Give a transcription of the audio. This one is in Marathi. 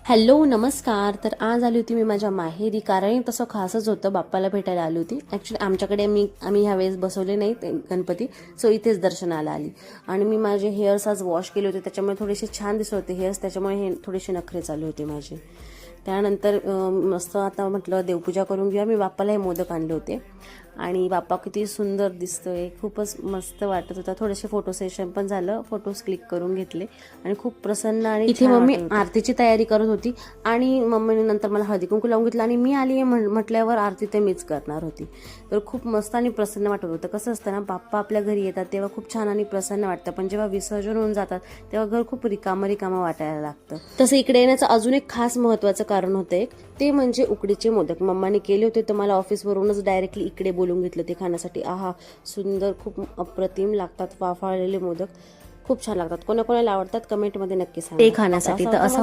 हॅलो नमस्कार. तर आज आली होती मी माझ्या माहेरी, कारण तसं खासच होतं, बाप्पाला भेटायला आली होती. ॲक्च्युली आमच्याकडे आम्ही ह्यावेळेस बसवले नाही ते गणपती, सो इथेच दर्शनाला आली. आणि मी माझे हेअर्स आज वॉश केले होते, त्याच्यामुळे थोडेसे छान दिसत होते हेअर्स, त्याच्यामुळे हे थोडेसे नखरे चालू होते माझे. त्यानंतर मस्त आता म्हटलं देवपूजा करून घेऊया. मी बाप्पाला हे मोदक आणले होते आणि बाप्पा किती सुंदर दिसतोय, खूपच मस्त वाटत होता. थोडेसे फोटो सेशन पण झालं, फोटोज क्लिक करून घेतले आणि खूप प्रसन्न आणि इथे मम्मी आरतीची तयारी करत होती आणि मम्मीने नंतर मला हळदी कुंकू लावून घेतलं आणि मी आली म्हटल्यावर आरती ते मीच करणार होती. तर खूप मस्त आणि प्रसन्न वाटत होतं. कसं असतं ना, बाप्पा आपल्या घरी येतात तेव्हा खूप छान आणि प्रसन्न वाटतं, पण जेव्हा विसर्जन होऊन जातात तेव्हा घर खूप रिकामं वाटायला लागतं. तसं इकडे येण्याचं अजून एक खास महत्त्वाचं कारण होतं एक, ते म्हणजे उकडीचे मोदक मम्माने केले होते. तर मला ऑफिसवरूनच डायरेक्टली इकडे बोलून घेतलं ते खाण्यासाठी. आहा, सुंदर, खूप अप्रतिम लागतात वाफाळलेले मोदक, खूप छान लागतात. कोणाकोणाला आवडतात कमेंटमध्ये नक्की सांगा ते खाण्यासाठी. तर असं